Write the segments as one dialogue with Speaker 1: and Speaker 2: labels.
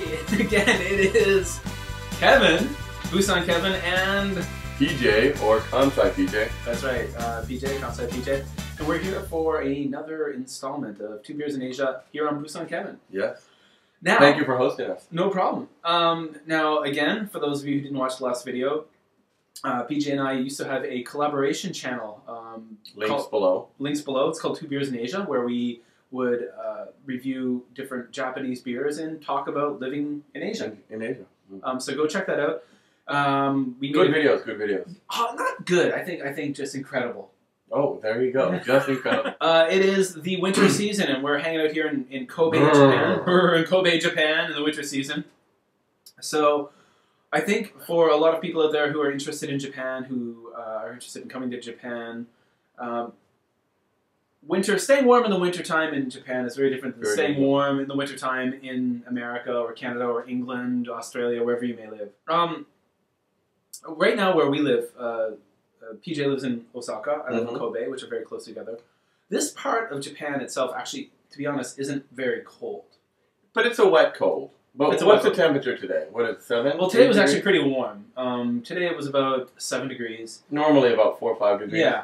Speaker 1: Again, it is Kevin, BusanKevin and
Speaker 2: PJ, or KansaiPJ.
Speaker 1: That's right, PJ, KansaiPJ. And we're here for another installment of Two Beers in Asia here on BusanKevin.
Speaker 2: Yes.
Speaker 1: Now,
Speaker 2: thank you for hosting us.
Speaker 1: No problem. Now, again, for those of you who didn't watch the last video, PJ and I used to have a collaboration channel.
Speaker 2: Links below.
Speaker 1: Links below. It's called Two Beers in Asia, where we would review different Japanese beers and talk about living in Asia.
Speaker 2: In Asia.
Speaker 1: So go check that out.
Speaker 2: Good videos.
Speaker 1: Oh, not good. I think just incredible.
Speaker 2: Oh, there you go. Just incredible.
Speaker 1: It is the winter season, and we're hanging out here in Kobe, Japan. We're in Kobe, Japan, in the winter season. So, I think for a lot of people out there who are interested in Japan, who are interested in coming to Japan, staying warm in the wintertime in Japan is very different than staying warm in the wintertime in America or Canada or England, Australia, wherever you may live. Right now, where we live, PJ lives in Osaka, I live in Kobe, which are very close together. This part of Japan itself, actually, to be honest, isn't very cold.
Speaker 2: But it's a wet cold. But what's the temperature today? What is it, 7?
Speaker 1: Well, today was actually pretty warm. Today it was about 7 degrees.
Speaker 2: Normally about 4 or 5 degrees.
Speaker 1: Yeah.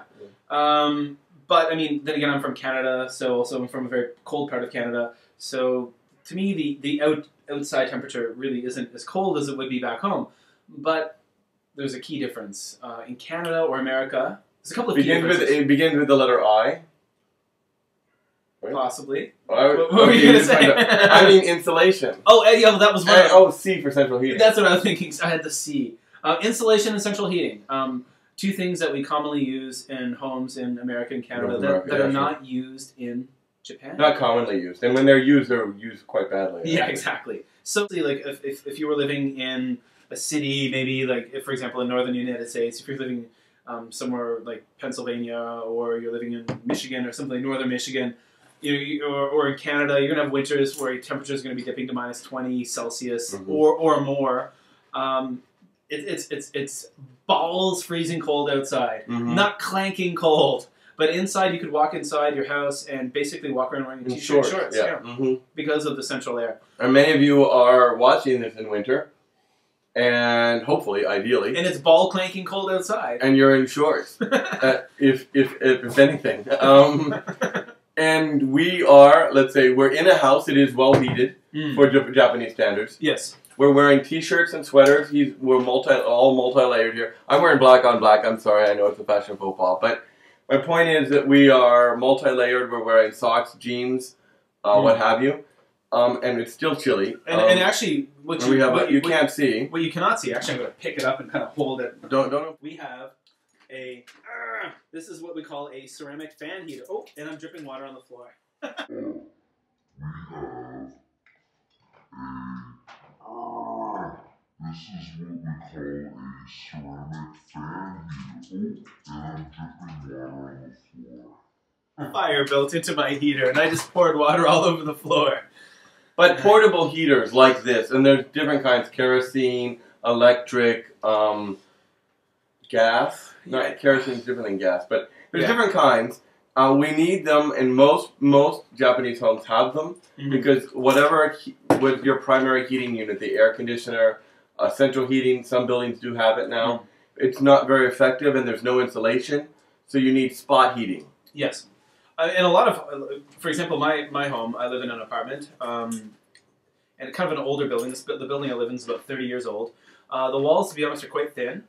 Speaker 1: But, I mean, then again, I'm from Canada, so also I'm from a very cold part of Canada. So, to me, the outside temperature really isn't as cold as it would be back home. But there's a key difference. In Canada or America, there's a couple of key differences. It begins
Speaker 2: with the letter I?
Speaker 1: Right? Possibly.
Speaker 2: What
Speaker 1: were you going to say?
Speaker 2: I mean insulation.
Speaker 1: Oh, yeah, that was one.
Speaker 2: C for central heating.
Speaker 1: That's what I was thinking. I had the C. Insulation and central heating. Two things that we commonly use in homes in America and Canada that are not used in Japan.
Speaker 2: Not commonly used. And when they're used quite badly.
Speaker 1: Yeah, exactly. So, like, if you were living in a city, maybe, like, if, for example, in northern United States, if you're living somewhere like Pennsylvania, or you're living in Michigan or something like northern Michigan, or in Canada, you're going to have winters where your temperature is going to be dipping to minus 20 Celsius or more. It's balls freezing cold outside. Not clanking cold. But inside, you could walk inside your house and basically walk around wearing a t-shirt and shorts. Yeah. Because of the central air. And
Speaker 2: many of you are watching this in winter. And hopefully, ideally.
Speaker 1: And it's ball clanking cold outside.
Speaker 2: And you're in shorts. if anything. And we are, let's say, we're in a house. It is well heated for Japanese standards.
Speaker 1: Yes.
Speaker 2: We're wearing t-shirts and sweaters. We're all multi-layered here. I'm wearing black on black. I'm sorry, I know it's a fashion faux pas. But my point is that we are multi-layered. We're wearing socks, jeans, what have you. And it's still chilly.
Speaker 1: And actually, what you
Speaker 2: can't see.
Speaker 1: What you cannot see, actually I'm going to pick it up and kind of hold it.
Speaker 2: Don't.
Speaker 1: We have this is what we call a ceramic fan heater. Oh, and I'm dripping water on the floor.
Speaker 3: This is what we call a ceramic fan heater. Oh, and I'm dripping water on the floor.
Speaker 1: Fire built into my heater, and I just poured water all over the floor.
Speaker 2: But portable heaters like this, and there's different kinds: kerosene, electric, gas. Not kerosene is different than gas, but there's different kinds. We need them, and most Japanese homes have them because whatever with your primary heating unit, the air conditioner, central heating, some buildings do have it now. It's not very effective, and there's no insulation, so you need spot heating.
Speaker 1: Yes. And a lot of, for example, my home, I live in an apartment, and kind of an older building. The building I live in is about 30 years old. The walls, to be honest, are quite thin.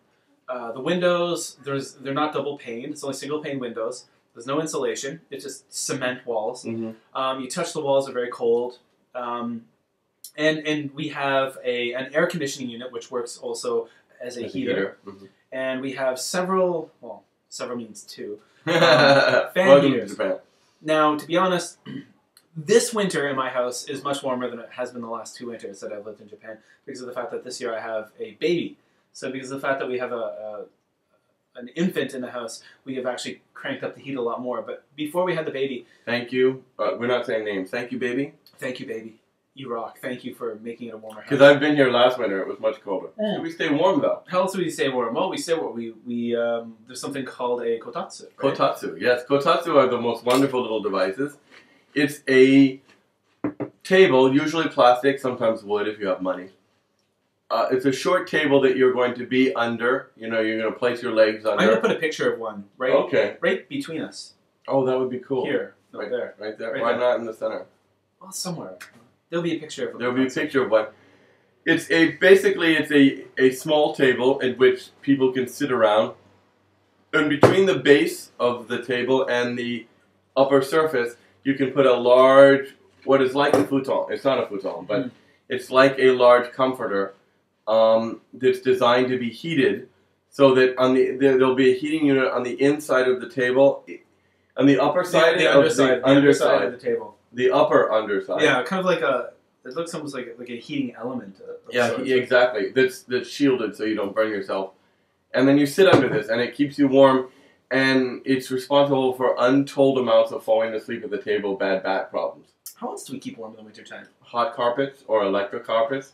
Speaker 1: The windows, they're not double paned. It's only single pane windows. There's no insulation. It's just cement walls. You touch the walls, they're very cold. And we have an air conditioning unit, which works also as a heater. And we have several means two. Fan heaters. Now, to be honest, this winter in my house is much warmer than it has been the last 2 winters that I've lived in Japan because of the fact that this year I have a baby. So because of the fact that we have an infant in the house, we have actually cranked up the heat a lot more. But before we had the baby...
Speaker 2: Thank you. We're not saying names. Thank you, baby.
Speaker 1: Thank you, baby. You rock. Thank you for making it a warmer house.
Speaker 2: Because I've been here last winter. It was much colder. We stay warm, though.
Speaker 1: How else do we stay warm? Well, we stay warm. There's something called a kotatsu. Right?
Speaker 2: Kotatsu, yes. Kotatsu are the most wonderful little devices. It's a table, usually plastic, sometimes wood if you have money. It's a short table that you're going to be under. You know, you're going to place your legs under.
Speaker 1: I'm going to put a picture of one right between us.
Speaker 2: Oh, that would be cool.
Speaker 1: Here. Right there.
Speaker 2: Right there.
Speaker 1: Right
Speaker 2: Why
Speaker 1: there.
Speaker 2: not in the center?
Speaker 1: Well, somewhere. There'll be a picture of one.
Speaker 2: There'll be a picture of one. It's basically a small table in which people can sit around. And between the base of the table and the upper surface, you can put a large, what is like a futon. It's not a futon, but it's like a large comforter that's designed to be heated, so that there'll be a heating unit on the inside of the table, on the upper side,
Speaker 1: the underside of the table,
Speaker 2: the upper underside.
Speaker 1: Yeah, kind of like it looks almost like a heating element.
Speaker 2: Yeah, exactly. That's shielded so you don't burn yourself. And then you sit under this, and it keeps you warm, and it's responsible for untold amounts of falling asleep at the table, bad back problems.
Speaker 1: How else do we keep warm in the wintertime?
Speaker 2: Hot carpets or electric carpets.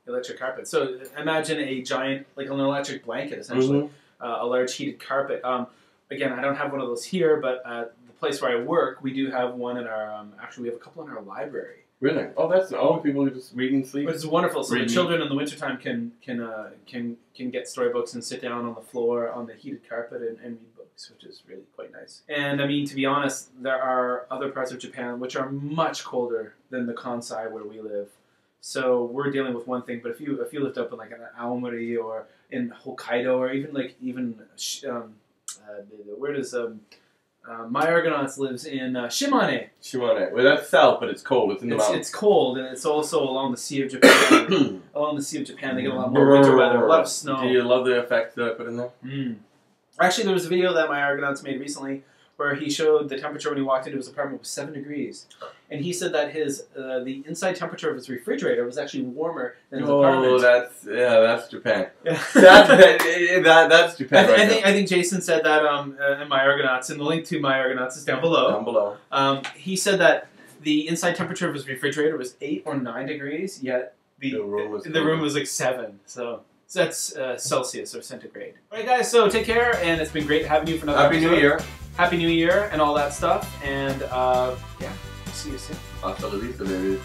Speaker 1: Electric carpet. So imagine a giant, like an electric blanket, essentially, a large heated carpet. Again, I don't have one of those here, but at the place where I work, we do have one in our, actually we have a couple in our library.
Speaker 2: Really? Oh, that's people who just read and sleep.
Speaker 1: But it's wonderful. So the children in the wintertime can get storybooks and sit down on the floor on the heated carpet and read books, which is really quite nice. And I mean, to be honest, there are other parts of Japan which are much colder than the Kansai where we live. So we're dealing with one thing. But if you lived up in like an Aomori or in Hokkaido or even where does myargonauts lives in Shimane.
Speaker 2: Shimane. Well, that's south, but it's cold. It's in the mountains. It's
Speaker 1: cold, and it's also along the Sea of Japan. Along the Sea of Japan, they get a lot more winter weather, a lot of snow.
Speaker 2: Do you love the effects that I put in there?
Speaker 1: Actually, there was a video that myargonauts made recently where he showed the temperature when he walked into his apartment was 7 degrees. And he said that his the inside temperature of his refrigerator was actually warmer than his apartment.
Speaker 2: Oh, that's Japan. Yeah. That's Japan.
Speaker 1: I think Jason said that in myargonauts, and the link to myargonauts is down below.
Speaker 2: Down below.
Speaker 1: He said that the inside temperature of his refrigerator was 8 or 9 degrees, yet the room was like 7. So that's Celsius or centigrade. All right, guys. So take care, and it's been great having you for another
Speaker 2: Happy New Year.
Speaker 1: Happy New Year and all that stuff. And yeah, see you soon.
Speaker 2: Hasta la vista, baby.